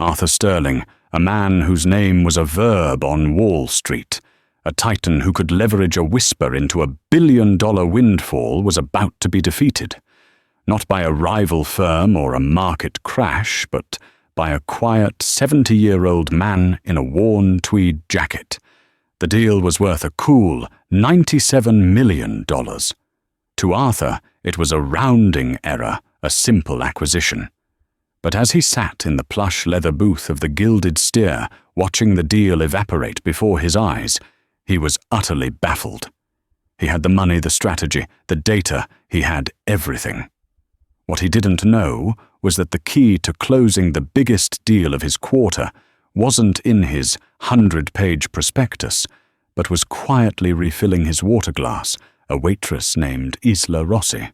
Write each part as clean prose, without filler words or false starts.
Arthur Sterling, a man whose name was a verb on Wall Street, a titan who could leverage a whisper into a billion-dollar windfall, was about to be defeated. Not by a rival firm or a market crash, but by a quiet 70-year-old man in a worn tweed jacket. The deal was worth a cool $97 million. To Arthur, it was a rounding error, a simple acquisition. But as he sat in the plush leather booth of the Gilded Steer, watching the deal evaporate before his eyes, he was utterly baffled. He had the money, the strategy, the data, he had everything. What he didn't know was that the key to closing the biggest deal of his quarter wasn't in his 100-page prospectus, but was quietly refilling his water glass, a waitress named Isla Rossi.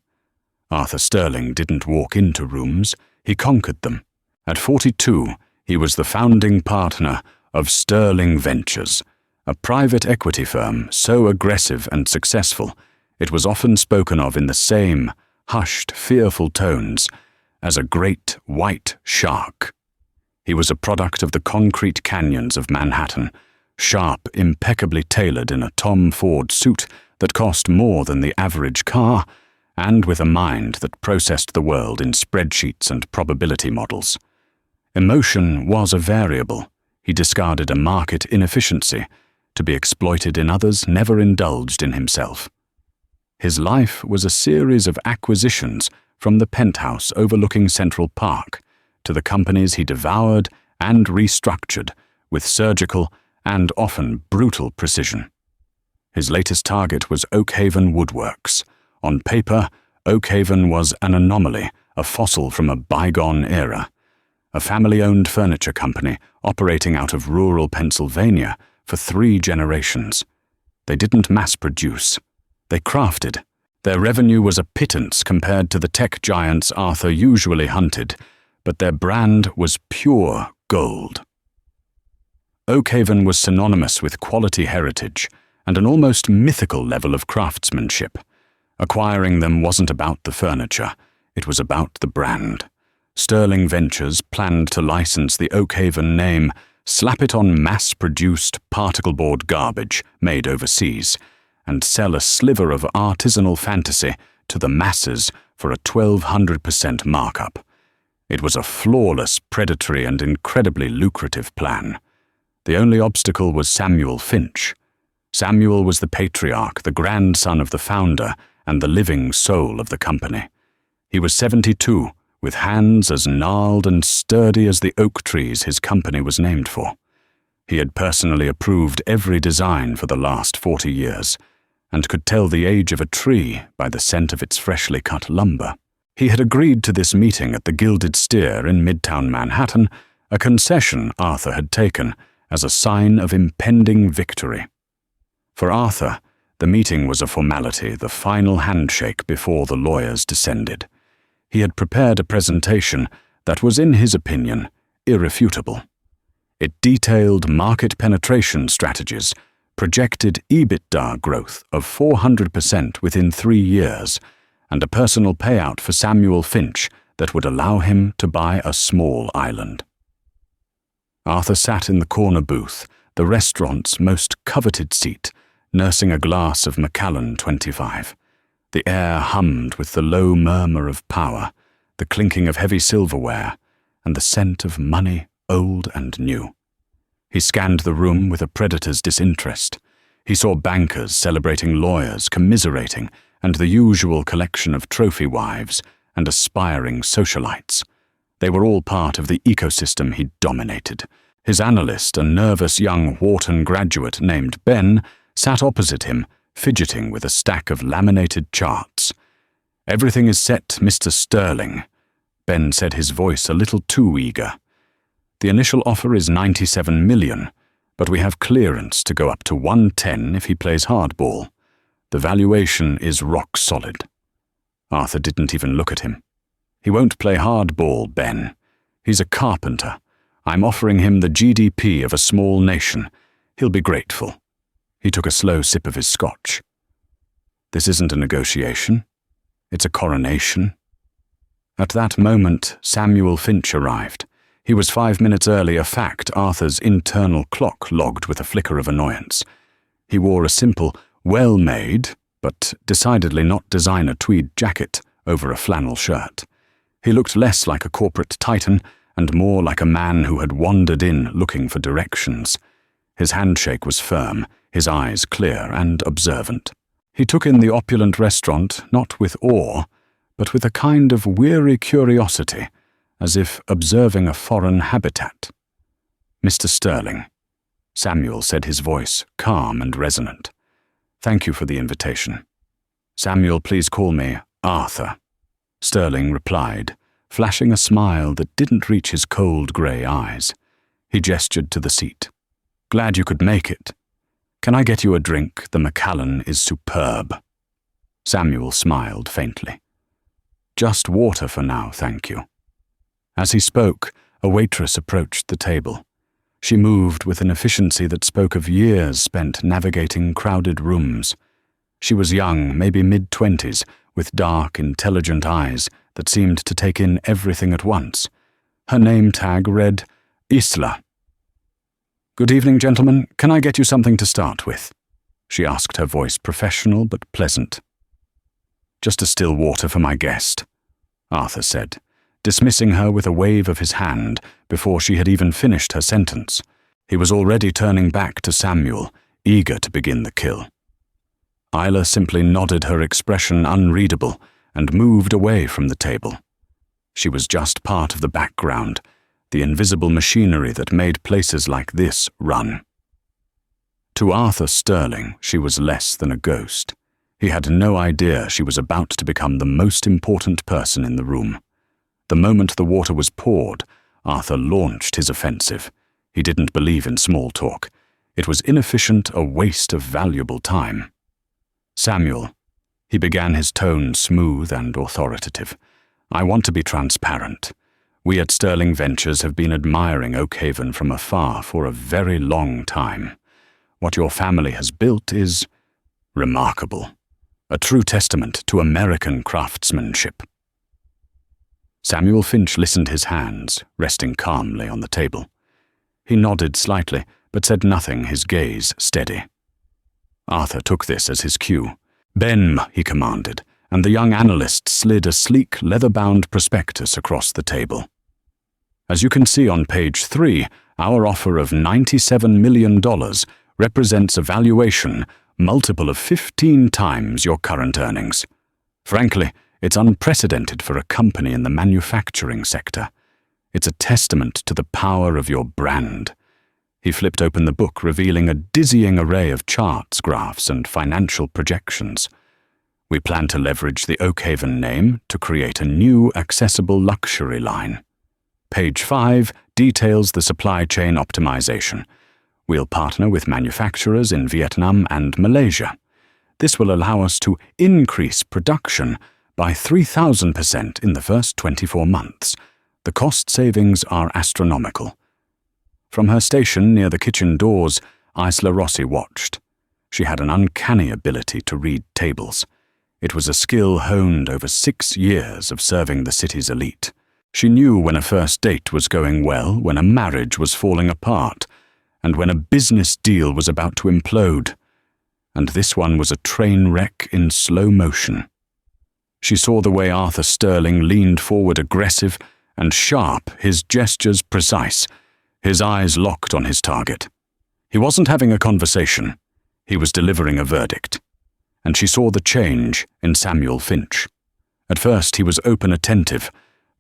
Arthur Sterling didn't walk into rooms, he conquered them. At 42, he was the founding partner of Sterling Ventures, a private equity firm so aggressive and successful, it was often spoken of in the same hushed, fearful tones as a great white shark. He was a product of the concrete canyons of Manhattan, sharp, impeccably tailored in a Tom Ford suit that cost more than the average car, and with a mind that processed the world in spreadsheets and probability models. Emotion was a variable. He discarded a market inefficiency to be exploited in others, never indulged in himself. His life was a series of acquisitions, from the penthouse overlooking Central Park to the companies he devoured and restructured with surgical and often brutal precision. His latest target was Oakhaven Woodworks. On paper, Oakhaven was an anomaly, a fossil from a bygone era. A family-owned furniture company operating out of rural Pennsylvania for 3 generations. They didn't mass-produce. They crafted. Their revenue was a pittance compared to the tech giants Arthur usually hunted, but their brand was pure gold. Oakhaven was synonymous with quality heritage and an almost mythical level of craftsmanship. Acquiring them wasn't about the furniture, it was about the brand. Sterling Ventures planned to license the Oakhaven name, slap it on mass-produced particle board garbage made overseas, and sell a sliver of artisanal fantasy to the masses for a 1,200% markup. It was a flawless, predatory, and incredibly lucrative plan. The only obstacle was Samuel Finch. Samuel was the patriarch, the grandson of the founder, and the living soul of the company. He was 72, with hands as gnarled and sturdy as the oak trees his company was named for. He had personally approved every design for the last 40 years, and could tell the age of a tree by the scent of its freshly cut lumber. He had agreed to this meeting at the Gilded Steer in Midtown Manhattan, a concession Arthur had taken as a sign of impending victory. For Arthur, the meeting was a formality, the final handshake before the lawyers descended. He had prepared a presentation that was, in his opinion, irrefutable. It detailed market penetration strategies, projected EBITDA growth of 400% within 3 years, and a personal payout for Samuel Finch that would allow him to buy a small island. Arthur sat in the corner booth, the restaurant's most coveted seat, nursing a glass of Macallan 25. The air hummed with the low murmur of power, the clinking of heavy silverware, and the scent of money, old and new. He scanned the room with a predator's disinterest. He saw bankers celebrating lawyers, commiserating, and the usual collection of trophy wives and aspiring socialites. They were all part of the ecosystem he dominated. His analyst, a nervous young Wharton graduate named Ben, sat opposite him, fidgeting with a stack of laminated charts. "Everything is set, Mr. Sterling," Ben said, his voice a little too eager. "The initial offer is $97 million, but we have clearance to go up to $110 if he plays hardball. The valuation is rock solid." Arthur didn't even look at him. "He won't play hardball, Ben. He's a carpenter. I'm offering him the GDP of a small nation. He'll be grateful." He took a slow sip of his scotch. "This isn't a negotiation. It's a coronation." At that moment, Samuel Finch arrived. He was 5 minutes early, a fact Arthur's internal clock logged with a flicker of annoyance. He wore a simple, well-made, but decidedly not designer tweed jacket over a flannel shirt. He looked less like a corporate titan and more like a man who had wandered in looking for directions. His handshake was firm, his eyes clear and observant. He took in the opulent restaurant not with awe, but with a kind of weary curiosity, as if observing a foreign habitat. "Mr. Sterling," Samuel said, his voice calm and resonant. "Thank you for the invitation." "Samuel, please call me Arthur," Sterling replied, flashing a smile that didn't reach his cold grey eyes. He gestured to the seat. "Glad you could make it. Can I get you a drink? The Macallan is superb." Samuel smiled faintly. "Just water for now, thank you." As he spoke, a waitress approached the table. She moved with an efficiency that spoke of years spent navigating crowded rooms. She was young, maybe mid-20s, with dark, intelligent eyes that seemed to take in everything at once. Her name tag read, Isla. "Good evening, gentlemen. Can I get you something to start with?" she asked, her voice professional but pleasant. "Just a still water for my guest," Arthur said, dismissing her with a wave of his hand before she had even finished her sentence. He was already turning back to Samuel, eager to begin the kill. Isla simply nodded, her expression unreadable, and moved away from the table. She was just part of the background, the invisible machinery that made places like this run. To Arthur Sterling, she was less than a ghost. He had no idea she was about to become the most important person in the room. The moment the water was poured, Arthur launched his offensive. He didn't believe in small talk. It was inefficient, a waste of valuable time. "Samuel," he began, his tone smooth and authoritative, "I want to be transparent. We at Sterling Ventures have been admiring Oakhaven from afar for a very long time. What your family has built is remarkable, a true testament to American craftsmanship." Samuel Finch listened, his hands resting calmly on the table. He nodded slightly, but said nothing, his gaze steady. Arthur took this as his cue. "Ben," he commanded, and the young analyst slid a sleek, leather-bound prospectus across the table. "As you can see on page 3, our offer of $97 million represents a valuation multiple of 15 times your current earnings. Frankly, it's unprecedented for a company in the manufacturing sector. It's a testament to the power of your brand." He flipped open the book, revealing a dizzying array of charts, graphs, and financial projections. "We plan to leverage the Oakhaven name to create a new, accessible luxury line. Page 5 details the supply chain optimization. We'll partner with manufacturers in Vietnam and Malaysia. This will allow us to increase production by 3,000% in the first 24 months. The cost savings are astronomical." From her station near the kitchen doors, Isla Rossi watched. She had an uncanny ability to read tables. It was a skill honed over 6 years of serving the city's elite. She knew when a first date was going well, when a marriage was falling apart, and when a business deal was about to implode. And this one was a train wreck in slow motion. She saw the way Arthur Sterling leaned forward, aggressive and sharp, his gestures precise, his eyes locked on his target. He wasn't having a conversation. He was delivering a verdict. And she saw the change in Samuel Finch. At first he was open, attentive,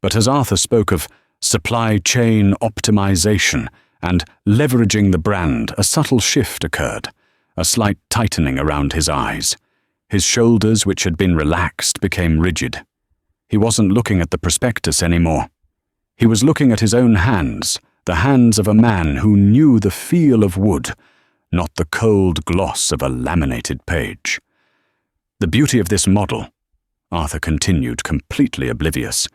but as Arthur spoke of supply chain optimization and leveraging the brand, a subtle shift occurred, a slight tightening around his eyes. His shoulders, which had been relaxed, became rigid. He wasn't looking at the prospectus anymore. He was looking at his own hands, the hands of a man who knew the feel of wood, not the cold gloss of a laminated page. "The beauty of this model," Arthur continued, completely oblivious,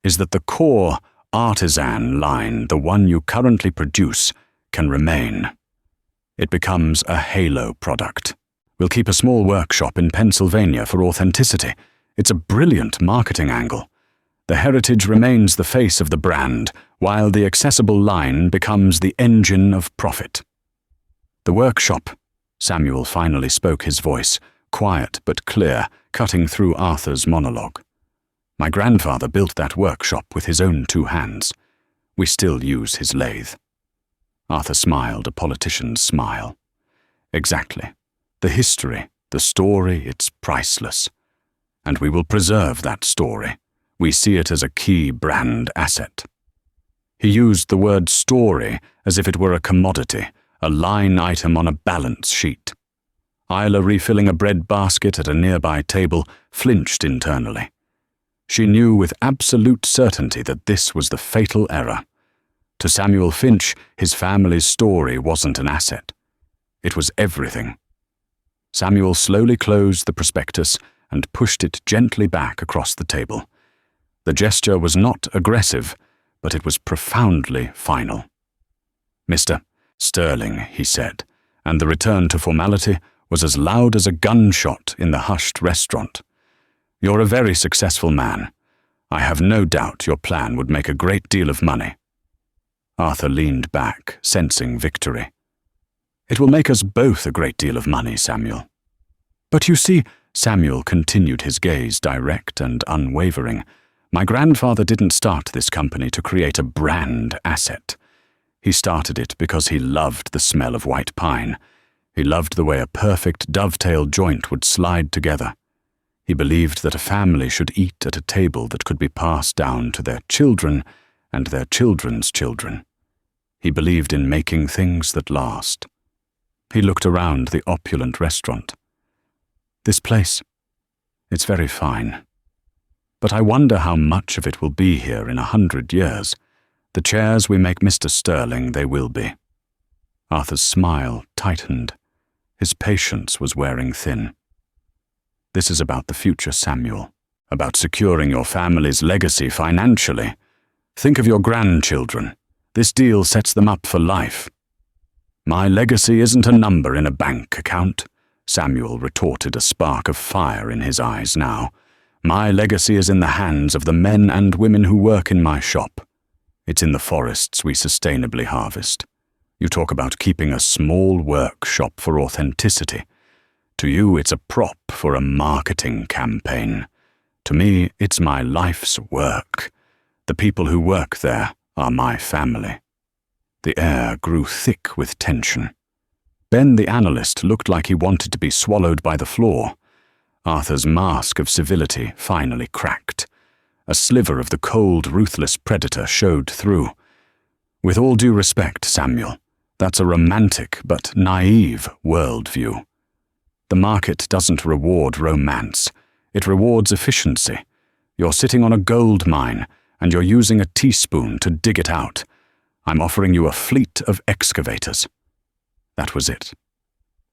"is that the core artisan line, the one you currently produce, can remain. It becomes a halo product. We'll keep a small workshop in Pennsylvania for authenticity. It's a brilliant marketing angle. The heritage remains the face of the brand, while the accessible line becomes the engine of profit. The workshop, Samuel finally spoke, his voice, quiet but clear, cutting through Arthur's monologue. My grandfather built that workshop with his own 2 hands. We still use his lathe. Arthur smiled, a politician's smile. Exactly. The history, the story, it's priceless. And we will preserve that story. We see it as a key brand asset. He used the word story as if it were a commodity, a line item on a balance sheet. Isla, refilling a bread basket at a nearby table, flinched internally. She knew with absolute certainty that this was the fatal error. To Samuel Finch, his family's story wasn't an asset. It was everything. Samuel slowly closed the prospectus and pushed it gently back across the table. The gesture was not aggressive, but it was profoundly final. "Mr. Sterling," he said, and the return to formality was as loud as a gunshot in the hushed restaurant. "You're a very successful man. I have no doubt your plan would make a great deal of money." Arthur leaned back, sensing victory. "It will make us both a great deal of money, Samuel." "But you see," Samuel continued, his gaze direct and unwavering, "my grandfather didn't start this company to create a brand asset. He started it because he loved the smell of white pine. He loved the way a perfect dovetail joint would slide together. He believed that a family should eat at a table that could be passed down to their children and their children's children. He believed in making things that last." He looked around the opulent restaurant. "This place, it's very fine. But I wonder how much of it will be here in 100 years. The chairs we make Mr. Sterling, they will be." Arthur's smile tightened. His patience was wearing thin. "This is about the future, Samuel. About securing your family's legacy financially. Think of your grandchildren. This deal sets them up for life." "My legacy isn't a number in a bank account," Samuel retorted, a spark of fire in his eyes now. "My legacy is in the hands of the men and women who work in my shop. It's in the forests we sustainably harvest. You talk about keeping a small workshop for authenticity. To you, it's a prop for a marketing campaign. To me, it's my life's work. The people who work there are my family." The air grew thick with tension. Ben the analyst looked like he wanted to be swallowed by the floor. Arthur's mask of civility finally cracked. A sliver of the cold, ruthless predator showed through. "With all due respect, Samuel, that's a romantic but naive worldview. The market doesn't reward romance. It rewards efficiency. You're sitting on a gold mine, and you're using a teaspoon to dig it out. I'm offering you a fleet of excavators." That was it.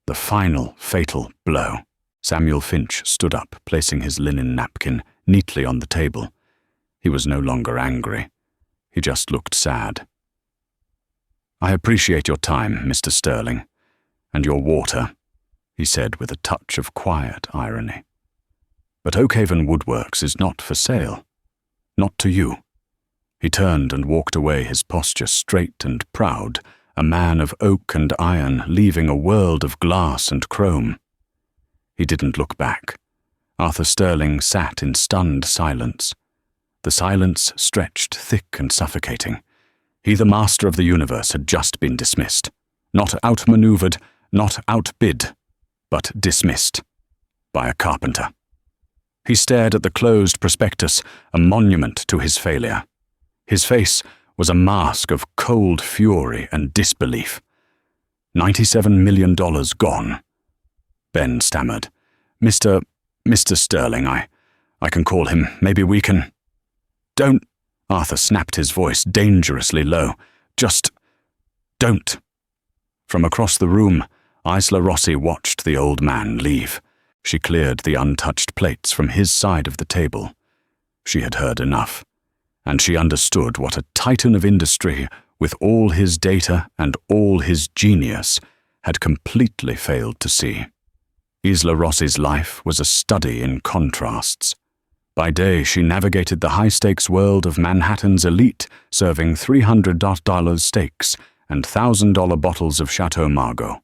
The final, fatal blow. Samuel Finch stood up, placing his linen napkin neatly on the table. He was no longer angry. He just looked sad. "I appreciate your time, Mr. Sterling, and your water," he said with a touch of quiet irony. "But Oakhaven Woodworks is not for sale. Not to you." He turned and walked away, his posture straight and proud, a man of oak and iron leaving a world of glass and chrome. He didn't look back. Arthur Sterling sat in stunned silence. The silence stretched thick and suffocating. He, the master of the universe, had just been dismissed. Not outmaneuvered, not outbid, but dismissed. By a carpenter. He stared at the closed prospectus, a monument to his failure. His face was a mask of cold fury and disbelief. $97 million gone. Ben stammered. Mr. Sterling, I can call him. Maybe we can—" "Don't," Arthur snapped, his voice dangerously low. "Just don't." From across the room, Isla Rossi watched the old man leave. She cleared the untouched plates from his side of the table. She had heard enough, and she understood what a titan of industry, with all his data and all his genius, had completely failed to see. Isla Rossi's life was a study in contrasts. By day, she navigated the high-stakes world of Manhattan's elite, serving $300 steaks and $1,000 bottles of Chateau Margaux.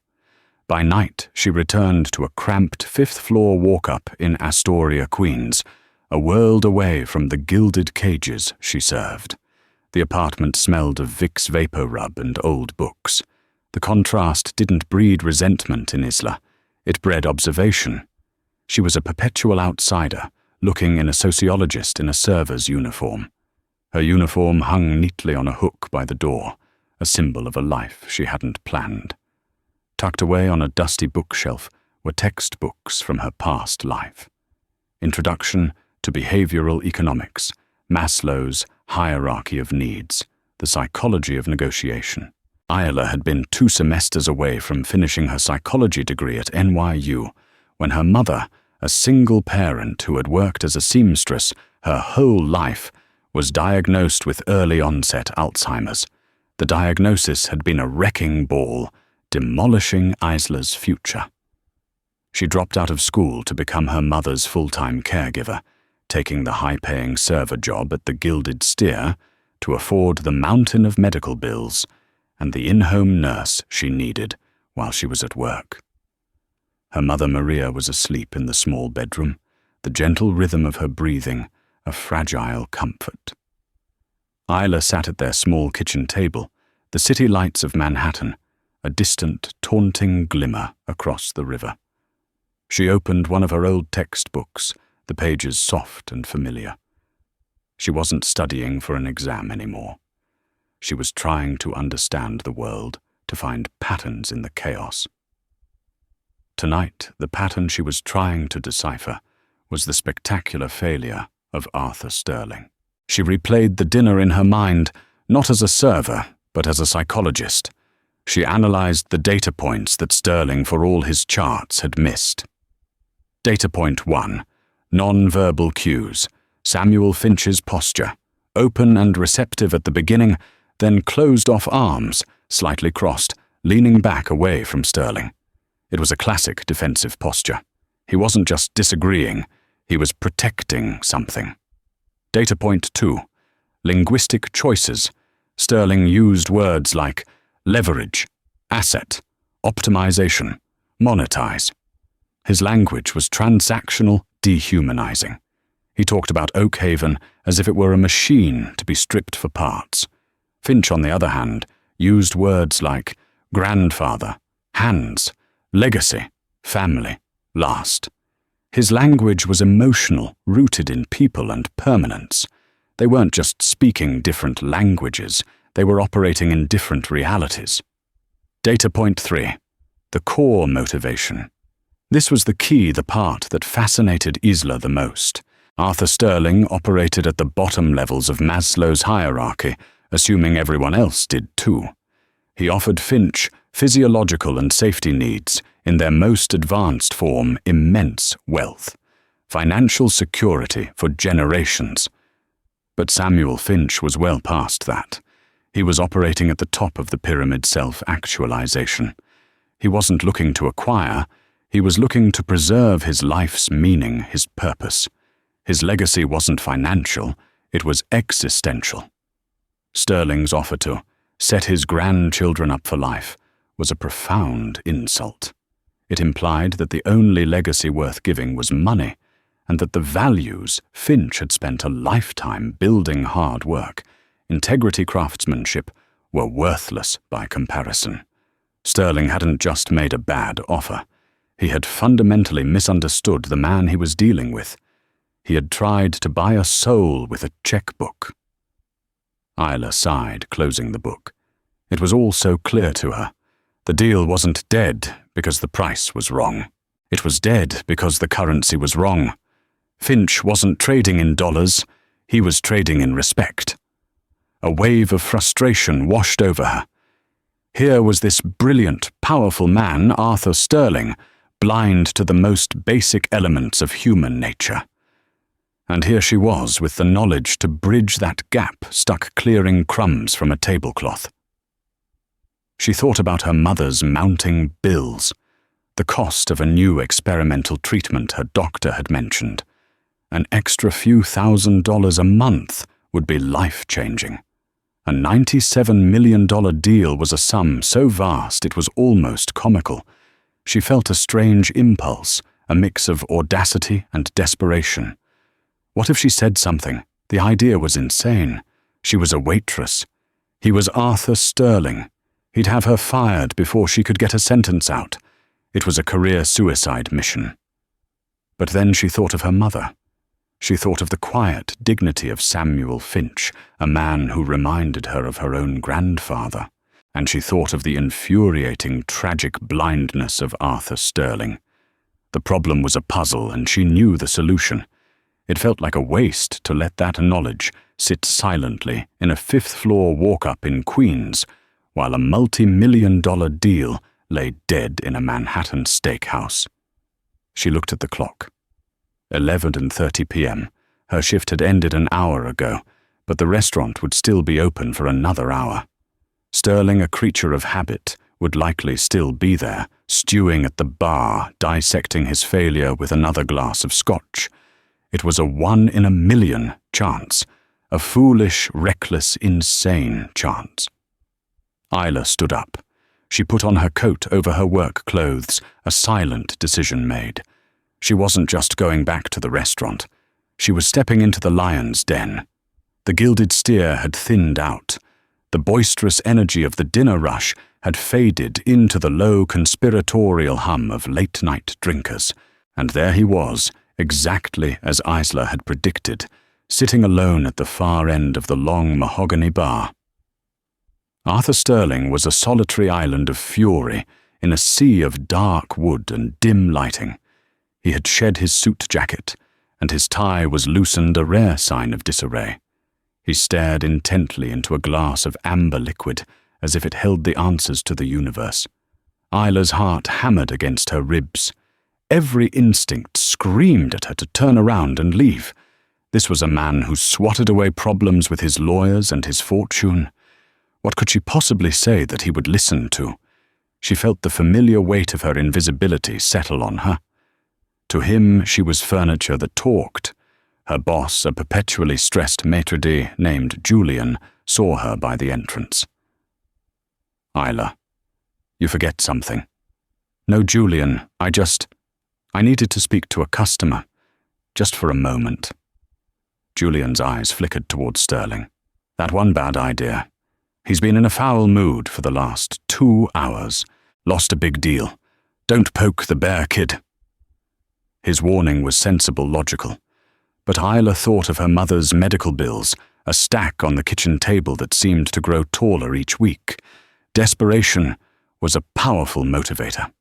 By night, she returned to a cramped fifth-floor walk-up in Astoria, Queens, a world away from the gilded cages she served. The apartment smelled of Vicks Vapor Rub and old books. The contrast didn't breed resentment in Isla. It bred observation. She was a perpetual outsider, looking in a sociologist in a server's uniform. Her uniform hung neatly on a hook by the door, a symbol of a life she hadn't planned. Tucked away on a dusty bookshelf were textbooks from her past life. Introduction to Behavioral Economics, Maslow's Hierarchy of Needs, The Psychology of Negotiation. Isla had been 2 semesters away from finishing her psychology degree at NYU when her mother, a single parent who had worked as a seamstress her whole life, was diagnosed with early-onset Alzheimer's. The diagnosis had been a wrecking ball, demolishing Isla's future. She dropped out of school to become her mother's full-time caregiver, taking the high-paying server job at the Gilded Steer to afford the mountain of medical bills and the in-home nurse she needed while she was at work. Her mother Maria was asleep in the small bedroom, the gentle rhythm of her breathing a fragile comfort. Isla sat at their small kitchen table, the city lights of Manhattan, a distant, taunting glimmer across the river. She opened one of her old textbooks, the pages soft and familiar. She wasn't studying for an exam anymore. She was trying to understand the world, to find patterns in the chaos. Tonight, the pattern she was trying to decipher was the spectacular failure of Arthur Sterling. She replayed the dinner in her mind, not as a server, but as a psychologist. She analyzed the data points that Sterling, for all his charts, had missed. Data point 1. Non-verbal cues. Samuel Finch's posture. Open and receptive at the beginning, then closed-off arms, slightly crossed, leaning back away from Sterling. It was a classic defensive posture. He wasn't just disagreeing, he was protecting something. Data point 2. Linguistic choices. Sterling used words like leverage, asset, optimization, monetize. His language was transactional, dehumanizing. He talked about Oakhaven as if it were a machine to be stripped for parts. Finch, on the other hand, used words like grandfather, hands, legacy, family, last. His language was emotional, rooted in people and permanence. They weren't just speaking different languages, they were operating in different realities. Data point 3. The core motivation. This was the key, the part that fascinated Isla the most. Arthur Sterling operated at the bottom levels of Maslow's hierarchy, assuming everyone else did too. He offered Finch physiological and safety needs, in their most advanced form, immense wealth, financial security for generations. But Samuel Finch was well past that. He was operating at the top of the pyramid self-actualization. He wasn't looking to acquire, he was looking to preserve his life's meaning, his purpose. His legacy wasn't financial, it was existential. Sterling's offer to set his grandchildren up for life was a profound insult. It implied that the only legacy worth giving was money, and that the values Finch had spent a lifetime building hard work, integrity, craftsmanship, were worthless by comparison. Sterling hadn't just made a bad offer. He had fundamentally misunderstood the man he was dealing with. He had tried to buy a soul with a checkbook. Isla sighed, closing the book. It was all so clear to her. The deal wasn't dead because the price was wrong. It was dead because the currency was wrong. Finch wasn't trading in dollars, he was trading in respect. A wave of frustration washed over her. Here was this brilliant, powerful man, Arthur Sterling, blind to the most basic elements of human nature. And here she was with the knowledge to bridge that gap, stuck clearing crumbs from a tablecloth. She thought about her mother's mounting bills, the cost of a new experimental treatment her doctor had mentioned, An extra few $1,000s a month would be life-changing. A $97 million deal was a sum so vast it was almost comical. She felt a strange impulse, a mix of audacity and desperation. What if she said something? The idea was insane. She was a waitress. He was Arthur Sterling. He'd have her fired before she could get a sentence out. It was a career suicide mission. But then she thought of her mother. She thought of the quiet dignity of Samuel Finch, a man who reminded her of her own grandfather. And she thought of the infuriating, tragic blindness of Arthur Sterling. The problem was a puzzle, and she knew the solution. It felt like a waste to let that knowledge sit silently in a fifth-floor walk-up in Queens, while a multi-million-dollar deal lay dead in a Manhattan steakhouse. She looked at the clock. 11:30 p.m. Her shift had ended an hour ago, but the restaurant would still be open for another hour. Sterling, a creature of habit, would likely still be there, stewing at the bar, dissecting his failure with another glass of scotch. It was a 1-in-a-million chance, a foolish, reckless, insane chance. Isla stood up. She put on her coat over her work clothes, a silent decision made. She wasn't just going back to the restaurant. She was stepping into the lion's den. The gilded steer had thinned out. The boisterous energy of the dinner rush had faded into the low conspiratorial hum of late-night drinkers. And there he was, exactly as Isla had predicted, sitting alone at the far end of the long mahogany bar. Arthur Sterling was a solitary island of fury in a sea of dark wood and dim lighting. He had shed his suit jacket, and his tie was loosened, a rare sign of disarray. He stared intently into a glass of amber liquid, as if it held the answers to the universe. Isla's heart hammered against her ribs. Every instinct screamed at her to turn around and leave. This was a man who swatted away problems with his lawyers and his fortune. What could she possibly say that he would listen to? She felt the familiar weight of her invisibility settle on her. To him, she was furniture that talked. Her boss, a perpetually stressed maitre d' named Julian, saw her by the entrance. Isla, you forget something. No, Julian, I needed to speak to a customer, just for a moment. Julian's eyes flickered towards Sterling. That one bad idea. He's been in a foul mood for the last 2 hours. Lost a big deal. Don't poke the bear, kid. His warning was sensible, logical. But Isla thought of her mother's medical bills, a stack on the kitchen table that seemed to grow taller each week. Desperation was a powerful motivator.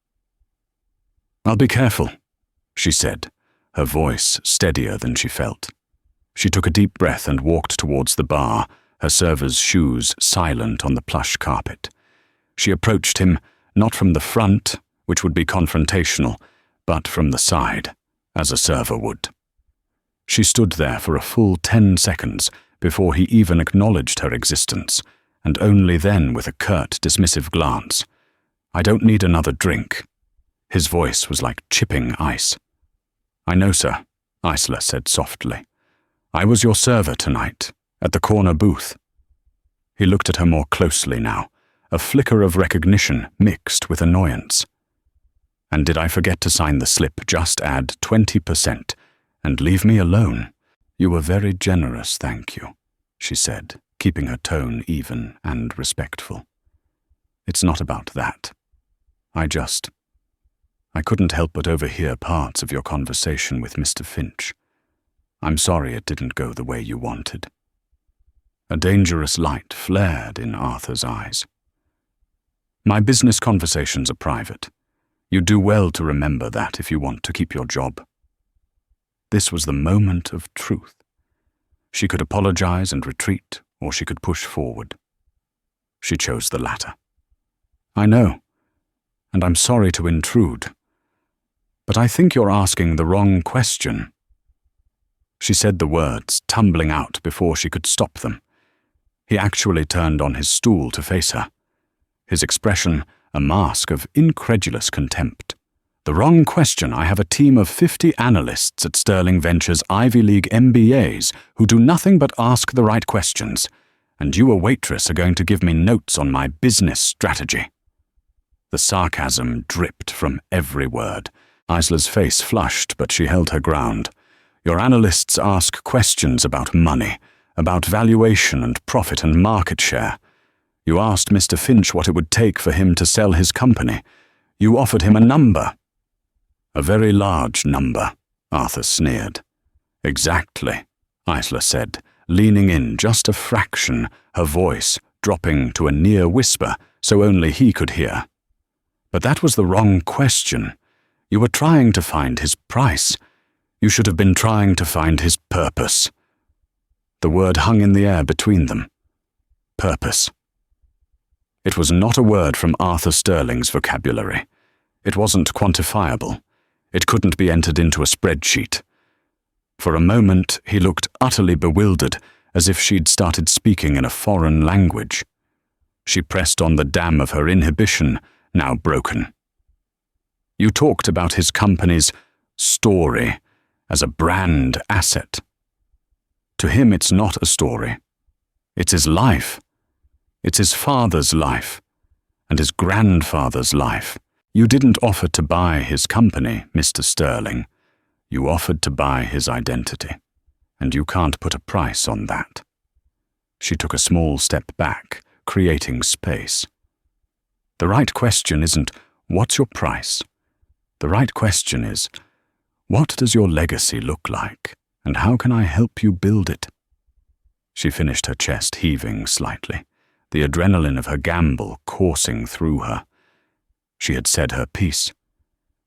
I'll be careful, she said, her voice steadier than she felt. She took a deep breath and walked towards the bar, her server's shoes silent on the plush carpet. She approached him, not from the front, which would be confrontational, but from the side, as a server would. She stood there for a full 10 seconds before he even acknowledged her existence, and only then with a curt, dismissive glance. I don't need another drink. His voice was like chipping ice. I know, sir, Isla said softly. I was your server tonight, at the corner booth. He looked at her more closely now, a flicker of recognition mixed with annoyance. And did I forget to sign the slip? Just add 20% and leave me alone. You were very generous, thank you, she said, keeping her tone even and respectful. It's not about that. I couldn't help but overhear parts of your conversation with Mr. Finch. I'm sorry it didn't go the way you wanted. A dangerous light flared in Arthur's eyes. My business conversations are private. You do well to remember that if you want to keep your job. This was the moment of truth. She could apologize and retreat, or she could push forward. She chose the latter. I know, and I'm sorry to intrude, but I think you're asking the wrong question. She said the words, tumbling out before she could stop them. He actually turned on his stool to face her, his expression a mask of incredulous contempt. The wrong question. I have a team of 50 analysts at Sterling Ventures Ivy League MBAs who do nothing but ask the right questions. And you, a waitress, are going to give me notes on my business strategy. The sarcasm dripped from every word. Isla's face flushed, but she held her ground. Your analysts ask questions about money, about valuation and profit and market share. You asked Mr. Finch what it would take for him to sell his company. You offered him a number. A very large number, Arthur sneered. Exactly, Isla said, leaning in just a fraction, her voice dropping to a near whisper so only he could hear. But that was the wrong question. You were trying to find his price. You should have been trying to find his purpose. The word hung in the air between them. Purpose. It was not a word from Arthur Sterling's vocabulary. It wasn't quantifiable. It couldn't be entered into a spreadsheet. For a moment, he looked utterly bewildered, as if she'd started speaking in a foreign language. She pressed on the dam of her inhibition, now broken. You talked about his company's story as a brand asset. To him, it's not a story. It's his life. It's his father's life, and his grandfather's life. You didn't offer to buy his company, Mr. Sterling. You offered to buy his identity, and you can't put a price on that. She took a small step back, creating space. The right question isn't, what's your price? The right question is, what does your legacy look like, and how can I help you build it? She finished, her chest heaving slightly, the adrenaline of her gamble coursing through her. She had said her piece.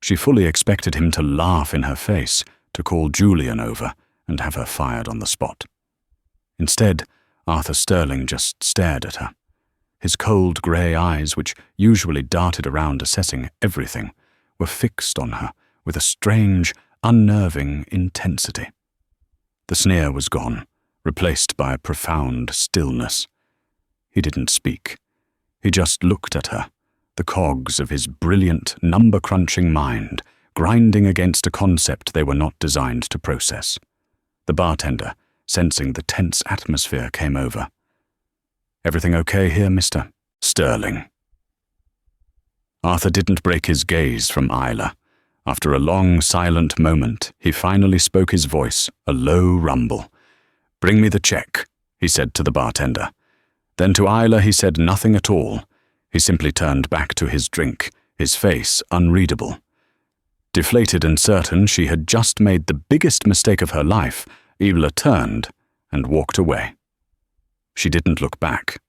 She fully expected him to laugh in her face, to call Julian over and have her fired on the spot. Instead, Arthur Sterling just stared at her. His cold grey eyes, which usually darted around assessing everything, were fixed on her with a strange, unnerving intensity. The sneer was gone, replaced by a profound stillness. He didn't speak. He just looked at her, the cogs of his brilliant, number-crunching mind grinding against a concept they were not designed to process. The bartender, sensing the tense atmosphere, came over. Everything okay here, Mr. Sterling? Arthur didn't break his gaze from Isla. After a long, silent moment, he finally spoke, his voice a low rumble. Bring me the check, he said to the bartender. Then to Isla he said nothing at all. He simply turned back to his drink, his face unreadable. Deflated and certain she had just made the biggest mistake of her life, Isla turned and walked away. She didn't look back.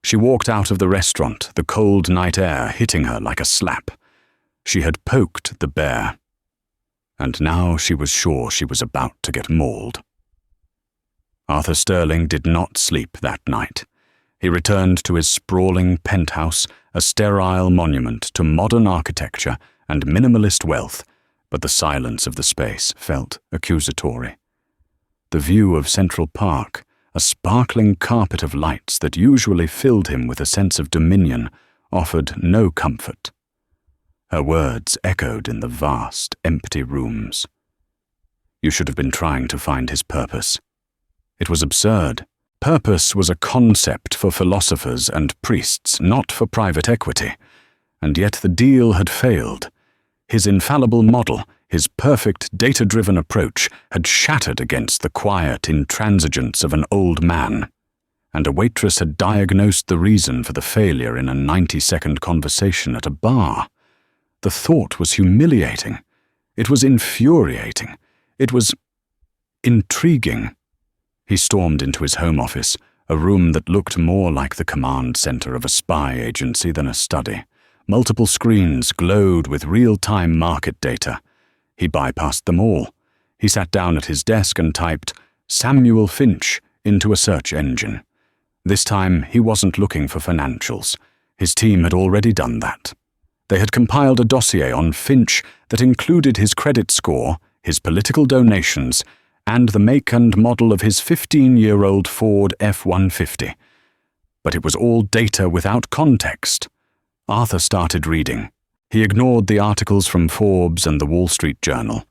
She walked out of the restaurant, the cold night air hitting her like a slap. She had poked the bear, and now she was sure she was about to get mauled. Arthur Sterling did not sleep that night. He returned to his sprawling penthouse, a sterile monument to modern architecture and minimalist wealth, but the silence of the space felt accusatory. The view of Central Park, a sparkling carpet of lights that usually filled him with a sense of dominion, offered no comfort. Her words echoed in the vast, empty rooms. You should have been trying to find his purpose. It was absurd. Purpose was a concept for philosophers and priests, not for private equity. And yet the deal had failed. His infallible model, his perfect data-driven approach, had shattered against the quiet intransigence of an old man. And a waitress had diagnosed the reason for the failure in a 90-second conversation at a bar. The thought was humiliating. It was infuriating. It was intriguing. He stormed into his home office, a room that looked more like the command center of a spy agency than a study. Multiple screens glowed with real-time market data. He bypassed them all. He sat down at his desk and typed Samuel Finch into a search engine. This time, he wasn't looking for financials. His team had already done that. They had compiled a dossier on Finch that included his credit score, his political donations, and the make and model of his 15-year-old Ford F-150. But it was all data without context. Arthur started reading. He ignored the articles from Forbes and the Wall Street Journal.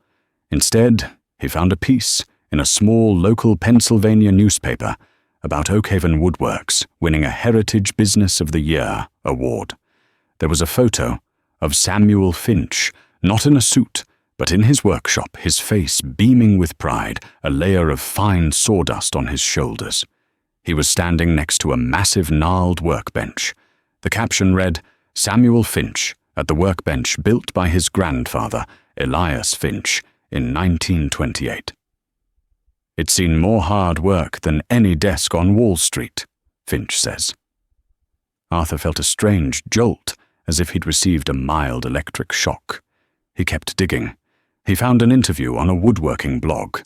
Instead, he found a piece in a small local Pennsylvania newspaper about Oakhaven Woodworks winning a Heritage Business of the Year award. There was a photo of Samuel Finch, not in a suit, but in his workshop, his face beaming with pride, a layer of fine sawdust on his shoulders. He was standing next to a massive gnarled workbench. The caption read, "Samuel Finch at the workbench built by his grandfather, Elias Finch, in 1928. "It's seen more hard work than any desk on Wall Street," Finch says. Arthur felt a strange jolt, as if he'd received a mild electric shock. He kept digging. He found an interview on a woodworking blog.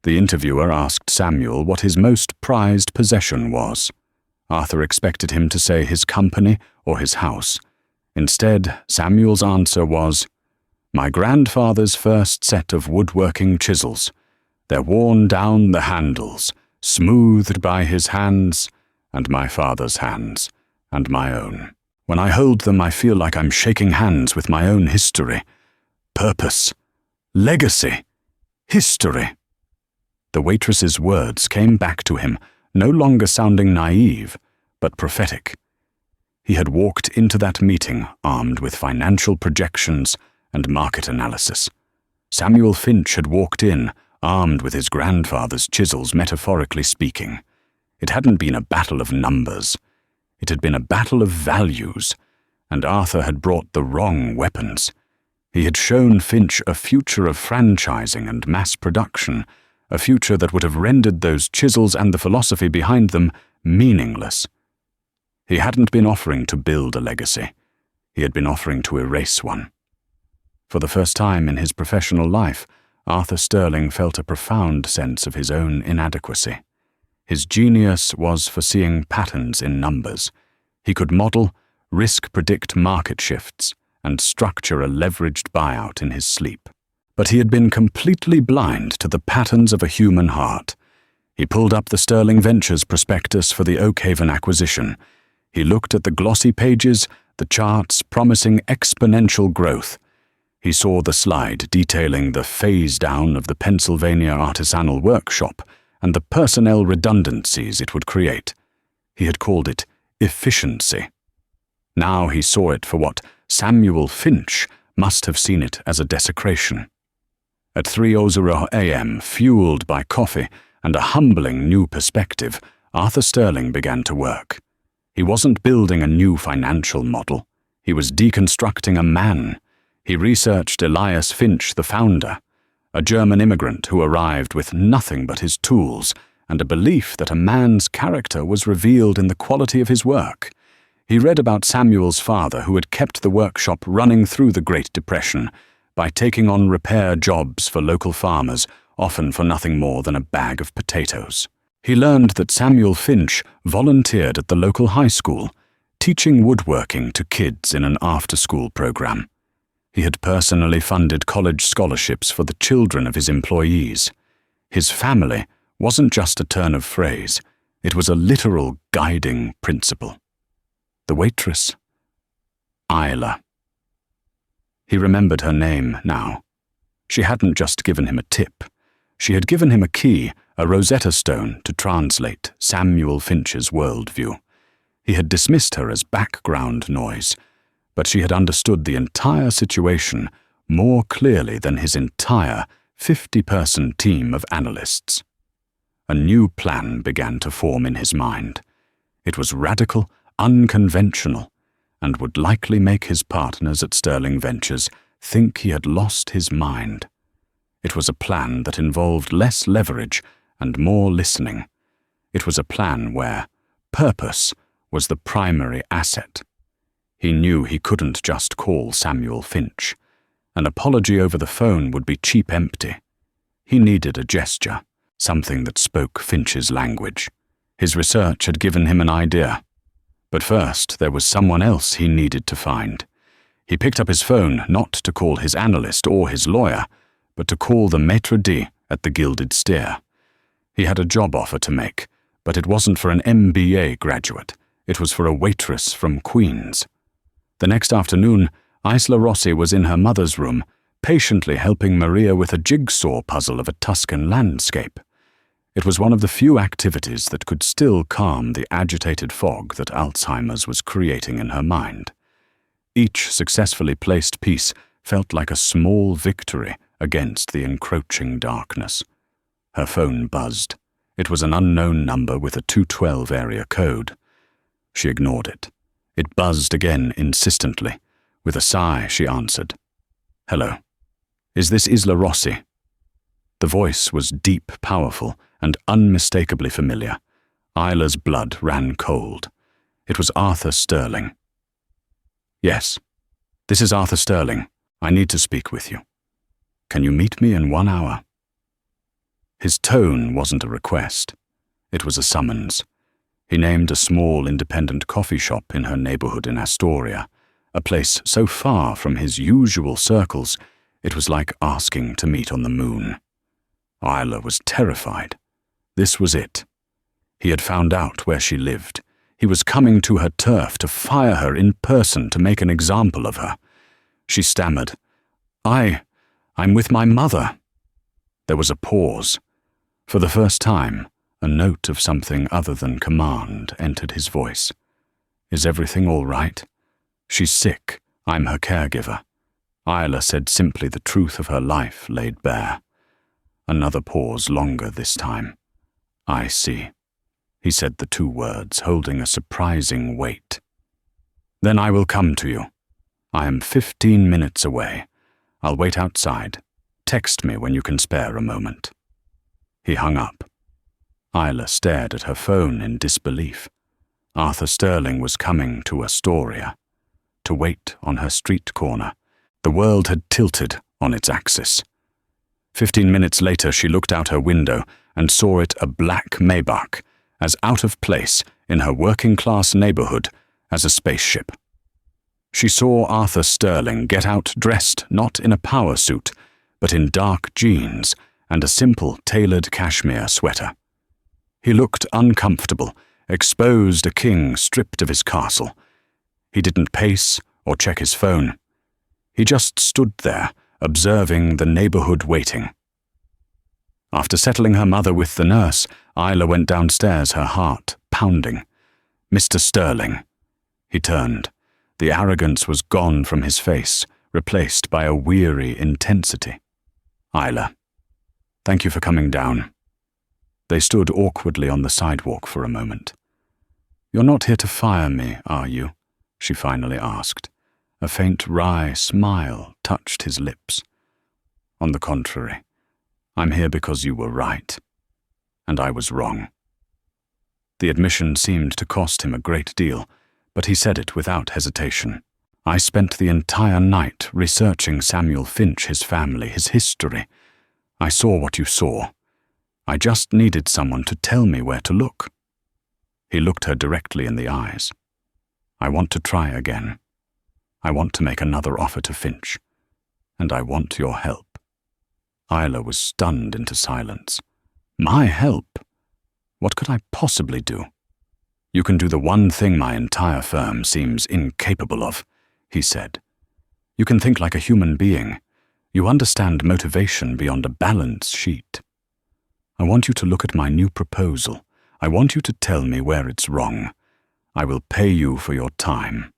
The interviewer asked Samuel what his most prized possession was. Arthur expected him to say his company or his house. Instead, Samuel's answer was, "My grandfather's first set of woodworking chisels. They're worn down the handles, smoothed by his hands, and my father's hands, and my own. When I hold them, I feel like I'm shaking hands with my own history. Purpose. Legacy. History." The waitress's words came back to him, no longer sounding naive, but prophetic. He had walked into that meeting armed with financial projections and market analysis. Samuel Finch had walked in armed with his grandfather's chisels, metaphorically speaking. It hadn't been a battle of numbers. It had been a battle of values, and Arthur had brought the wrong weapons. He had shown Finch a future of franchising and mass production, a future that would have rendered those chisels and the philosophy behind them meaningless. He hadn't been offering to build a legacy. He had been offering to erase one. For the first time in his professional life, Arthur Sterling felt a profound sense of his own inadequacy. His genius was for seeing patterns in numbers. He could model, risk-predict market shifts, and structure a leveraged buyout in his sleep. But he had been completely blind to the patterns of a human heart. He pulled up the Sterling Ventures prospectus for the Oakhaven acquisition. He looked at the glossy pages, the charts promising exponential growth. He saw the slide detailing the phase-down of the Pennsylvania artisanal workshop and the personnel redundancies it would create. He had called it efficiency. Now he saw it for what Samuel Finch must have seen it, as a desecration. At 3:00 a.m., fueled by coffee and a humbling new perspective, Arthur Sterling began to work. He wasn't building a new financial model. He was deconstructing a man. He researched Elias Finch, the founder, a German immigrant who arrived with nothing but his tools and a belief that a man's character was revealed in the quality of his work. He read about Samuel's father, who had kept the workshop running through the Great Depression by taking on repair jobs for local farmers, often for nothing more than a bag of potatoes. He learned that Samuel Finch volunteered at the local high school, teaching woodworking to kids in an after-school program. He had personally funded college scholarships for the children of his employees. His family wasn't just a turn of phrase, it was a literal guiding principle. The waitress, Isla. He remembered her name now. She hadn't just given him a tip. She had given him a key, a Rosetta Stone, to translate Samuel Finch's worldview. He had dismissed her as background noise, but she had understood the entire situation more clearly than his entire 50-person team of analysts. A new plan began to form in his mind. It was radical, unconventional, and would likely make his partners at Sterling Ventures think he had lost his mind. It was a plan that involved less leverage and more listening. It was a plan where purpose was the primary asset. He knew he couldn't just call Samuel Finch. An apology over the phone would be cheap empty. He needed a gesture, something that spoke Finch's language. His research had given him an idea. But first, there was someone else he needed to find. He picked up his phone not to call his analyst or his lawyer, but to call the maître d' at the Gilded Steer. He had a job offer to make, but it wasn't for an MBA graduate. It was for a waitress from Queens. The next afternoon, Isla Rossi was in her mother's room, patiently helping Maria with a jigsaw puzzle of a Tuscan landscape. It was one of the few activities that could still calm the agitated fog that Alzheimer's was creating in her mind. Each successfully placed piece felt like a small victory against the encroaching darkness. Her phone buzzed. It was an unknown number with a 212 area code. She ignored it. It buzzed again insistently. With a sigh, she answered. "Hello. Is this Isla Rossi?" The voice was deep, powerful, and unmistakably familiar. Isla's blood ran cold. It was Arthur Sterling. "Yes. This is Arthur Sterling. I need to speak with you. Can you meet me in 1 hour?" His tone wasn't a request. It was a summons. He named a small independent coffee shop in her neighborhood in Astoria, a place so far from his usual circles, it was like asking to meet on the moon. Isla was terrified. This was it. He had found out where she lived. He was coming to her turf to fire her in person to make an example of her. She stammered, I'm with my mother." There was a pause. For the first time, a note of something other than command entered his voice. "Is everything all right?" "She's sick. I'm her caregiver." Isla said simply the truth of her life laid bare. Another pause, longer this time. "I see." He said the 2 words, holding a surprising weight. "Then I will come to you. I am 15 minutes away. I'll wait outside. Text me when you can spare a moment." He hung up. Isla stared at her phone in disbelief. Arthur Sterling was coming to Astoria. To wait on her street corner. The world had tilted on its axis. 15 minutes later, she looked out her window and saw it a black Maybach, as out of place in her working-class neighborhood as a spaceship. She saw Arthur Sterling get out dressed not in a power suit, but in dark jeans and a simple tailored cashmere sweater. He looked uncomfortable, exposed a king stripped of his castle. He didn't pace or check his phone. He just stood there, observing the neighborhood waiting. After settling her mother with the nurse, Isla went downstairs, her heart pounding. "Mr. Sterling." He turned. The arrogance was gone from his face, replaced by a weary intensity. "Isla, thank you for coming down." They stood awkwardly on the sidewalk for a moment. "You're not here to fire me, are you?" she finally asked. A faint wry smile touched his lips. "On the contrary, I'm here because you were right, and I was wrong." The admission seemed to cost him a great deal, but he said it without hesitation. "I spent the entire night researching Samuel Finch, his family, his history. I saw what you saw. I just needed someone to tell me where to look." He looked her directly in the eyes. "I want to try again. I want to make another offer to Finch, and I want your help." Isla was stunned into silence. "My help? What could I possibly do?" "You can do the one thing my entire firm seems incapable of," he said. "You can think like a human being. You understand motivation beyond a balance sheet. I want you to look at my new proposal. I want you to tell me where it's wrong. I will pay you for your time.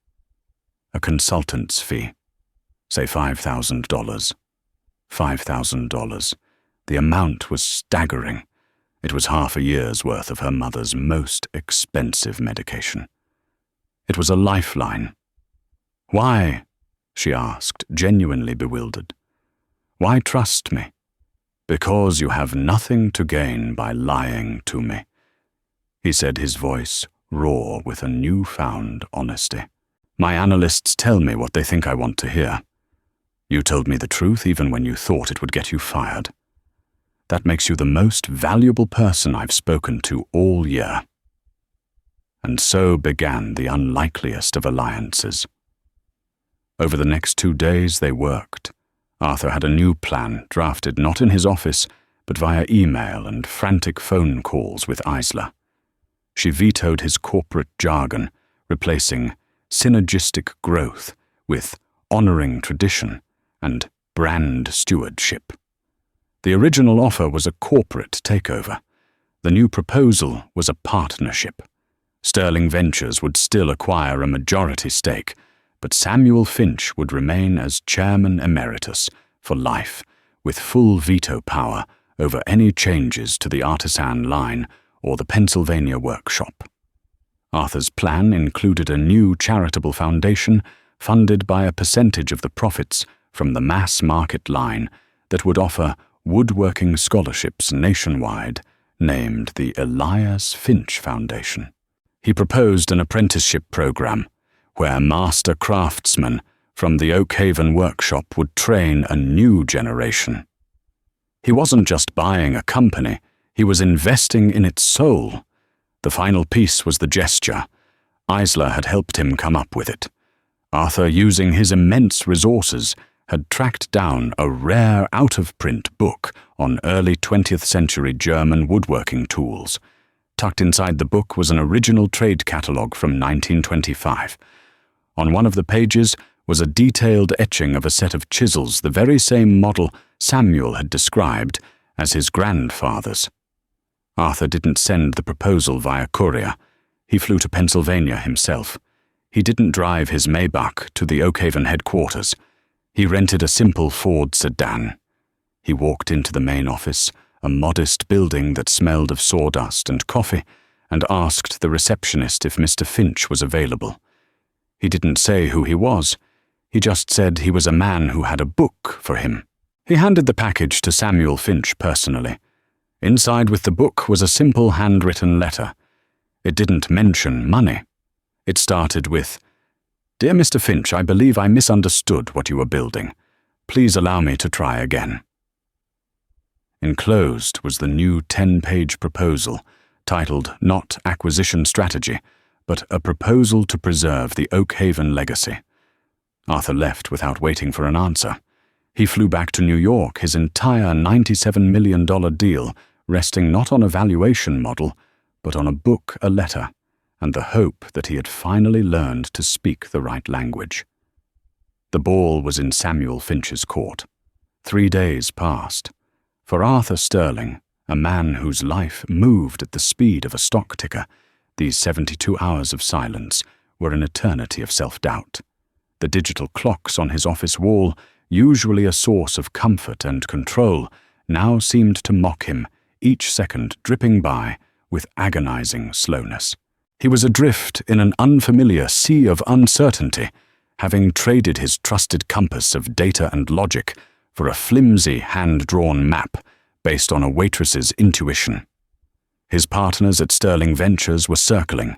A consultant's fee. Say $5,000. $5,000. The amount was staggering. It was half a year's worth of her mother's most expensive medication. It was a lifeline. "Why?" she asked, genuinely bewildered. "Why trust me?" "Because you have nothing to gain by lying to me," he said, his voice raw with a newfound honesty. "My analysts tell me what they think I want to hear. You told me the truth even when you thought it would get you fired. That makes you the most valuable person I've spoken to all year." And so began the unlikeliest of alliances. Over the next 2 days they worked. Arthur had a new plan, drafted not in his office, but via email and frantic phone calls with Isla. She vetoed his corporate jargon, replacing synergistic growth with honoring tradition, and brand stewardship. The original offer was a corporate takeover. The new proposal was a partnership. Sterling Ventures would still acquire a majority stake, but Samuel Finch would remain as chairman emeritus for life, with full veto power over any changes to the Artisan line or the Pennsylvania workshop. Arthur's plan included a new charitable foundation funded by a percentage of the profits from the mass market line that would offer woodworking scholarships nationwide, named the Elias Finch Foundation. He proposed an apprenticeship program where master craftsmen from the Oakhaven workshop would train a new generation. He wasn't just buying a company, he was investing in its soul. The final piece was the gesture. Eisler had helped him come up with it. Arthur, using his immense resources, had tracked down a rare out-of-print book on early 20th century German woodworking tools. Tucked inside the book was an original trade catalogue from 1925. On one of the pages was a detailed etching of a set of chisels, the very same model Samuel had described as his grandfather's. Arthur didn't send the proposal via courier. He flew to Pennsylvania himself. He didn't drive his Maybach to the Oakhaven headquarters. He rented a simple Ford sedan. He walked into the main office, a modest building that smelled of sawdust and coffee, and asked the receptionist if Mr. Finch was available. He didn't say who he was. He just said he was a man who had a book for him. He handed the package to Samuel Finch personally. Inside with the book was a simple handwritten letter. It didn't mention money. It started with, "Dear Mr. Finch, I believe I misunderstood what you were building. Please allow me to try again." Enclosed was the new 10-page proposal, titled not Acquisition Strategy, but a proposal to preserve the Oakhaven legacy. Arthur left without waiting for an answer. He flew back to New York, his entire $97 million deal resting not on a valuation model, but on a book, a letter, and the hope that he had finally learned to speak the right language. The ball was in Samuel Finch's court. 3 days passed. For Arthur Sterling, a man whose life moved at the speed of a stock ticker, these 72 hours of silence were an eternity of self-doubt. The digital clocks on his office wall, usually a source of comfort and control, now seemed to mock him, each second dripping by with agonizing slowness. He was adrift in an unfamiliar sea of uncertainty, having traded his trusted compass of data and logic for a flimsy hand-drawn map based on a waitress's intuition. His partners at Sterling Ventures were circling,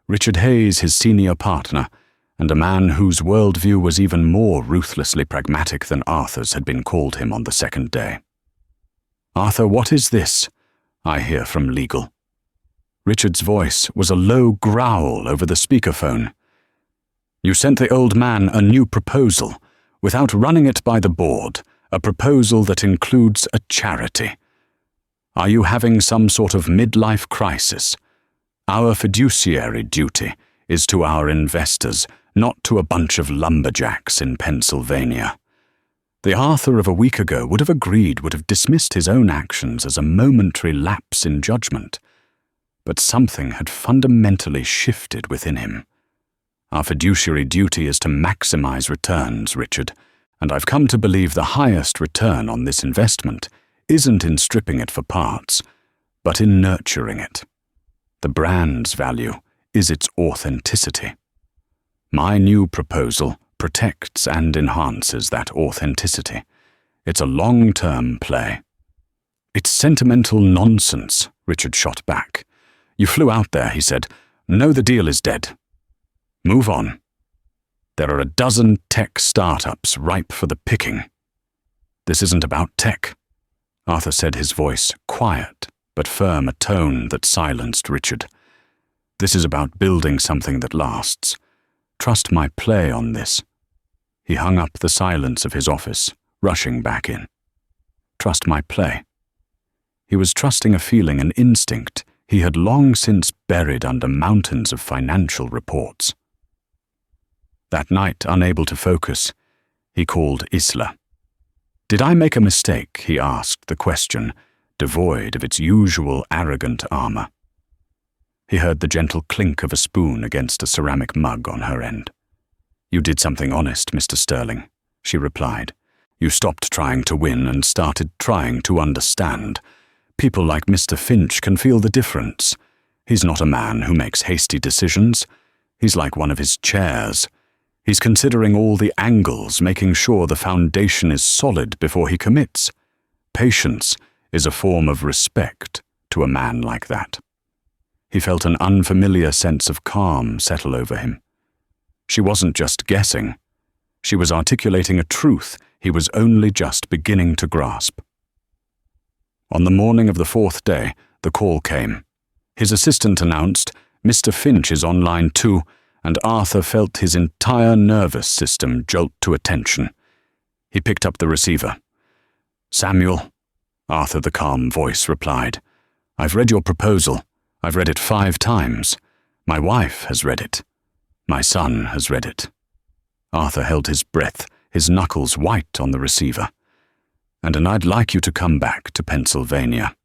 Richard Hayes, his senior partner, and a man whose worldview was even more ruthlessly pragmatic than Arthur's had been called him on the second day. "Arthur, what is this?" I hear from legal. Richard's voice was a low growl over the speakerphone. "You sent the old man a new proposal, without running it by the board, a proposal that includes a charity. Are you having some sort of midlife crisis? Our fiduciary duty is to our investors, not to a bunch of lumberjacks in Pennsylvania." The Arthur of a week ago would have dismissed his own actions as a momentary lapse in judgment. But something had fundamentally shifted within him. "Our fiduciary duty is to maximize returns, Richard, and I've come to believe the highest return on this investment isn't in stripping it for parts, but in nurturing it. The brand's value is its authenticity. My new proposal protects and enhances that authenticity. It's a long-term play." "It's sentimental nonsense," Richard shot back. "You flew out there," he said. "No, the deal is dead. Move on. There are a dozen tech startups ripe for the picking." "This isn't about tech," Arthur said, his voice quiet but firm, a tone that silenced Richard. "This is about building something that lasts. Trust my play on this." He hung up the silence of his office, rushing back in. Trust my play. He was trusting a feeling, an instinct he had long since buried under mountains of financial reports. That night, unable to focus, He called Isla. "Did I make a mistake?" he asked the question, devoid of its usual arrogant armor. He heard the gentle clink of a spoon against a ceramic mug on her end. "You did something honest, Mr. Sterling," she replied. "You stopped trying to win and started trying to understand. People like Mr. Finch can feel the difference. He's not a man who makes hasty decisions. He's like one of his chairs. He's considering all the angles, making sure the foundation is solid before he commits. Patience is a form of respect to a man like that." He felt an unfamiliar sense of calm settle over him. She wasn't just guessing. She was articulating a truth he was only just beginning to grasp. On the morning of the fourth day, the call came. His assistant announced, "Mr. Finch is on line 2, and Arthur felt his entire nervous system jolt to attention. He picked up the receiver. "Samuel," Arthur, the calm voice, replied. "I've read your proposal. I've read it 5 times. My wife has read it. My son has read it." Arthur held his breath, his knuckles white on the receiver. And I'd like you to come back to Pennsylvania.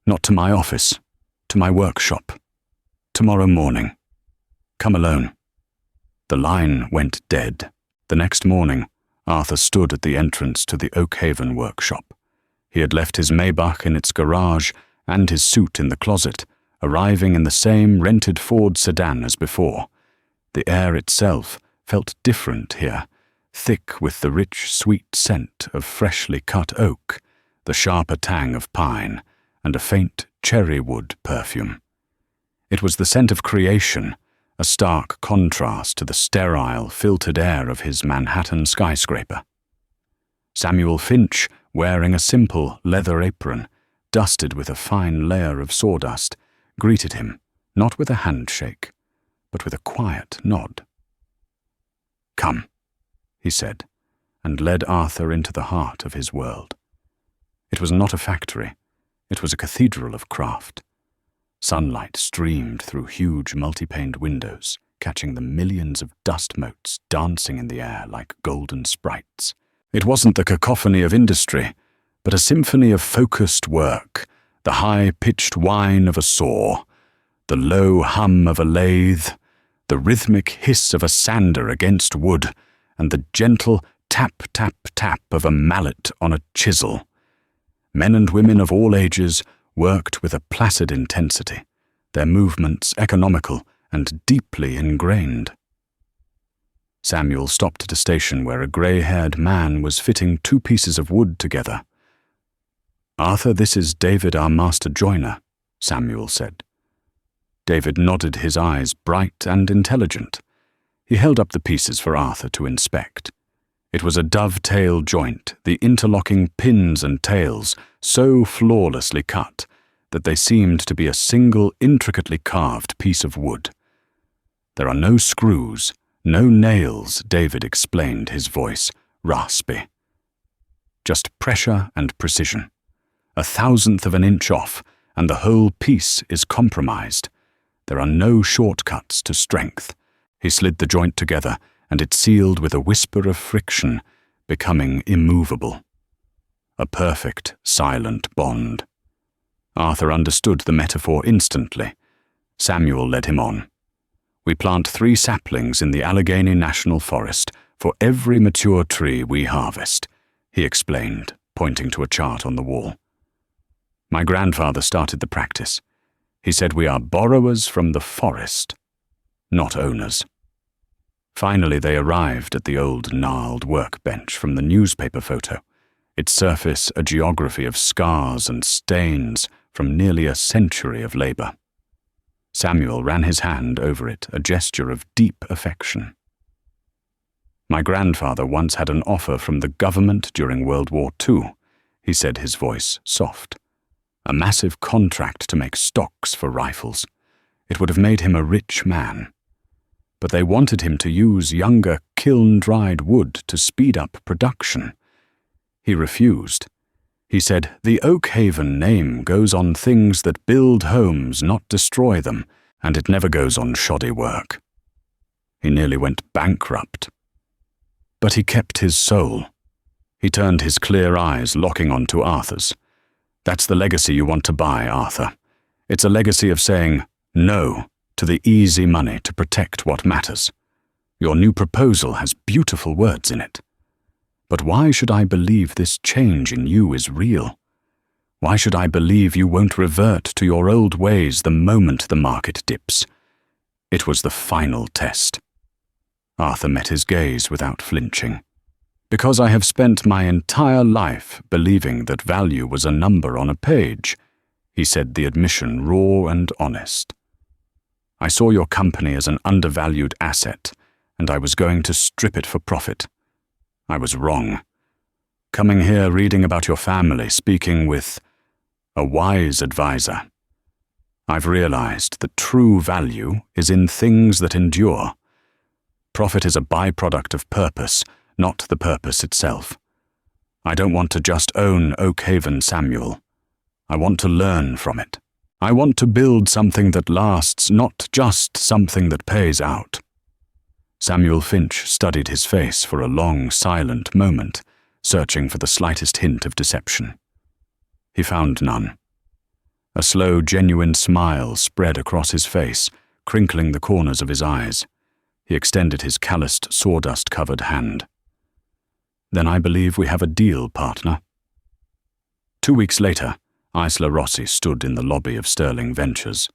Not to my office, to my workshop. Tomorrow morning. Come alone." The line went dead. The next morning, Arthur stood at the entrance to the Oakhaven workshop. He had left his Maybach in its garage and his suit in the closet, arriving in the same rented Ford sedan as before. The air itself felt different here, thick with the rich, sweet scent of freshly cut oak, the sharper tang of pine, and a faint cherry wood perfume. It was the scent of creation, a stark contrast to the sterile, filtered air of his Manhattan skyscraper. Samuel Finch, wearing a simple leather apron, dusted with a fine layer of sawdust, greeted him, not with a handshake, but with a quiet nod. "Come," he said, and led Arthur into the heart of his world. It was not a factory. It was a cathedral of craft. Sunlight streamed through huge multi-paned windows, catching the millions of dust motes dancing in the air like golden sprites. It wasn't the cacophony of industry, but a symphony of focused work, the high-pitched whine of a saw, the low hum of a lathe, the rhythmic hiss of a sander against wood, and the gentle tap-tap-tap of a mallet on a chisel. Men and women of all ages worked with a placid intensity, their movements economical and deeply ingrained. Samuel stopped at a station where a grey-haired man was fitting 2 pieces of wood together. "Arthur, this is David, our master joiner," Samuel said. David nodded, his eyes bright and intelligent. He held up the pieces for Arthur to inspect. It was a dovetail joint, the interlocking pins and tails so flawlessly cut that they seemed to be a single intricately carved piece of wood. "There are no screws, no nails," David explained, his voice raspy. "Just pressure and precision. 1/1000th of an inch off, and the whole piece is compromised. There are no shortcuts to strength." He slid the joint together, and it sealed with a whisper of friction, becoming immovable. A perfect, silent bond. Arthur understood the metaphor instantly. Samuel led him on. "We plant 3 saplings in the Allegheny National Forest for every mature tree we harvest," he explained, pointing to a chart on the wall. "My grandfather started the practice. He said we are borrowers from the forest, not owners." Finally they arrived at the old gnarled workbench from the newspaper photo, its surface a geography of scars and stains from nearly a century of labor. Samuel ran his hand over it, a gesture of deep affection. "My grandfather once had an offer from the government during World War II, he said, his voice soft. A massive contract to make stocks for rifles. It would have made him a rich man. But they wanted him to use younger kiln-dried wood to speed up production. He refused. He said, the Oakhaven name goes on things that build homes, not destroy them, and it never goes on shoddy work. He nearly went bankrupt." But he kept his soul. He turned his clear eyes, locking onto Arthur's. That's the legacy you want to buy, Arthur. It's a legacy of saying no to the easy money to protect what matters. Your new proposal has beautiful words in it. But why should I believe this change in you is real? Why should I believe you won't revert to your old ways the moment the market dips? It was the final test. Arthur met his gaze without flinching. Because I have spent my entire life believing that value was a number on a page, he said, the admission raw and honest. I saw your company as an undervalued asset, and I was going to strip it for profit. I was wrong. Coming here, reading about your family, speaking with a wise advisor, I've realized that true value is in things that endure. Profit is a byproduct of purpose, not the purpose itself. I don't want to just own Oakhaven Samuel. I want to learn from it. I want to build something that lasts, not just something that pays out. Samuel Finch studied his face for a long, silent moment, searching for the slightest hint of deception. He found none. A slow, genuine smile spread across his face, crinkling the corners of his eyes. He extended his calloused, sawdust-covered hand. Then I believe we have a deal, partner. 2 weeks later, Isla Rossi stood in the lobby of Sterling Ventures.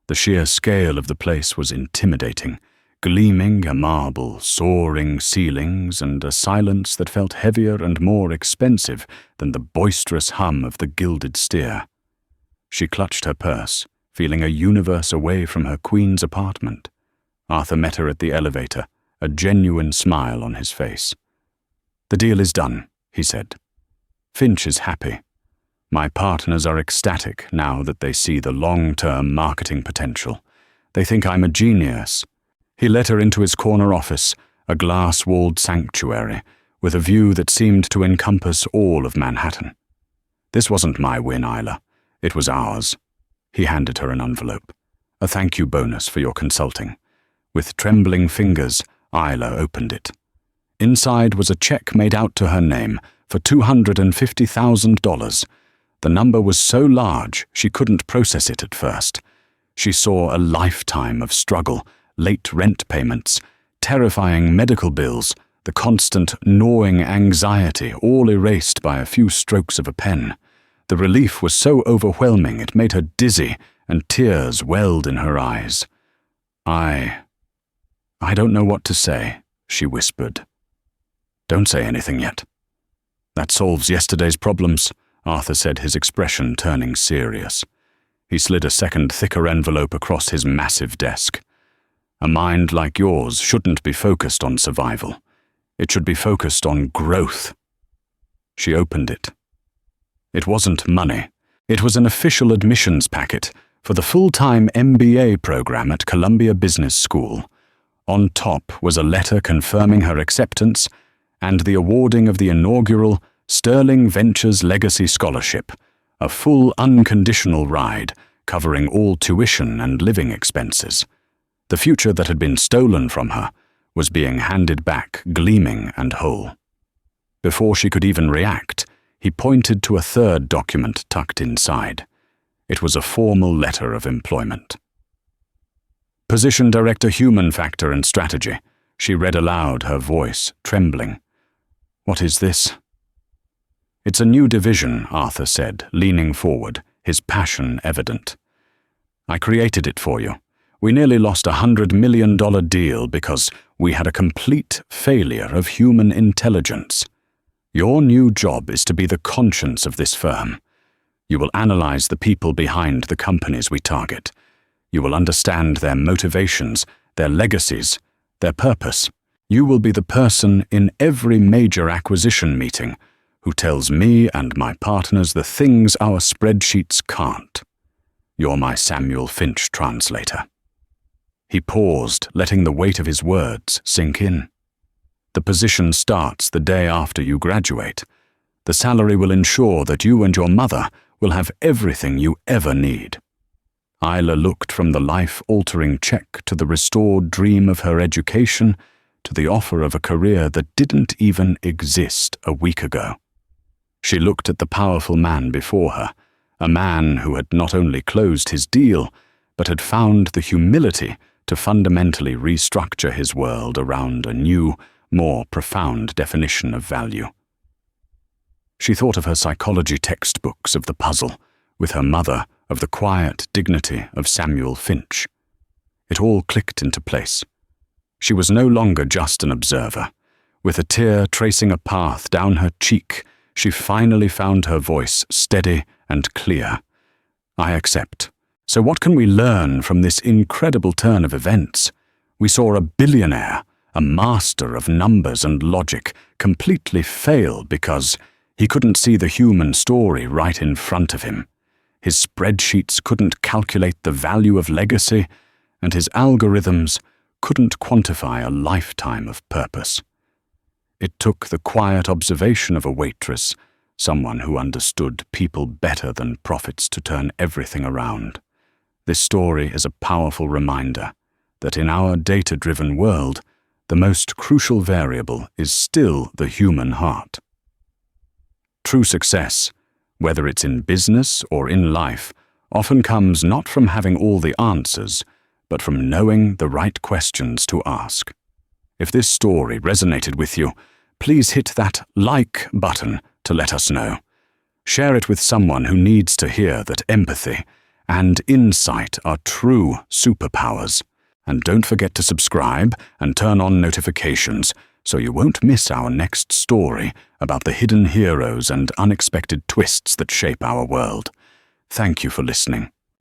The sheer scale of the place was intimidating, gleaming a marble, soaring ceilings, and a silence that felt heavier and more expensive than the boisterous hum of the gilded steer. She clutched her purse, feeling a universe away from her queen's apartment. Arthur met her at the elevator, a genuine smile on his face. The deal is done, he said. Finch is happy. My partners are ecstatic now that they see the long-term marketing potential. They think I'm a genius. He led her into his corner office, a glass-walled sanctuary, with a view that seemed to encompass all of Manhattan. This wasn't my win, Isla. It was ours. He handed her an envelope. A thank you bonus for your consulting. With trembling fingers, Isla opened it. Inside was a check made out to her name for $250,000. The number was so large she couldn't process it at first. She saw a lifetime of struggle, late rent payments, terrifying medical bills, the constant gnawing anxiety, all erased by a few strokes of a pen. The relief was so overwhelming it made her dizzy, and tears welled in her eyes. I don't know what to say, she whispered. Don't say anything yet. That solves yesterday's problems, Arthur said, his expression turning serious. He slid a second, thicker envelope across his massive desk. A mind like yours shouldn't be focused on survival. It should be focused on growth. She opened it. It wasn't money. It was an official admissions packet for the full-time MBA program at Columbia Business School. On top was a letter confirming her acceptance and the awarding of the inaugural Sterling Ventures Legacy Scholarship, a full unconditional ride covering all tuition and living expenses. The future that had been stolen from her was being handed back, gleaming and whole. Before she could even react, he pointed to a third document tucked inside. It was a formal letter of employment. Position Director Human Factor and Strategy, she read aloud, her voice trembling. What is this? It's a new division, Arthur said, leaning forward, his passion evident. I created it for you. We nearly lost a $100 million deal because we had a complete failure of human intelligence. Your new job is to be the conscience of this firm. You will analyze the people behind the companies we target. You will understand their motivations, their legacies, their purpose. You will be the person in every major acquisition meeting who tells me and my partners the things our spreadsheets can't. You're my Samuel Finch translator. He paused, letting the weight of his words sink in. The position starts the day after you graduate. The salary will ensure that you and your mother will have everything you ever need. Isla looked from the life-altering check to the restored dream of her education to the offer of a career that didn't even exist a week ago. She looked at the powerful man before her, a man who had not only closed his deal, but had found the humility to fundamentally restructure his world around a new, more profound definition of value. She thought of her psychology textbooks of the puzzle, with her mother of the quiet dignity of Samuel Finch. It all clicked into place. She was no longer just an observer. With a tear tracing a path down her cheek, she finally found her voice steady and clear. I accept. So what can we learn from this incredible turn of events? We saw a billionaire, a master of numbers and logic, completely fail because he couldn't see the human story right in front of him. His spreadsheets couldn't calculate the value of legacy, and his algorithms couldn't quantify a lifetime of purpose. It took the quiet observation of a waitress, someone who understood people better than profits, to turn everything around. This story is a powerful reminder that in our data-driven world, the most crucial variable is still the human heart. True success, whether it's in business or in life, often comes not from having all the answers, but from knowing the right questions to ask. If this story resonated with you, please hit that like button to let us know. Share it with someone who needs to hear that empathy and insight are true superpowers. And don't forget to subscribe and turn on notifications so you won't miss our next story about the hidden heroes and unexpected twists that shape our world. Thank you for listening.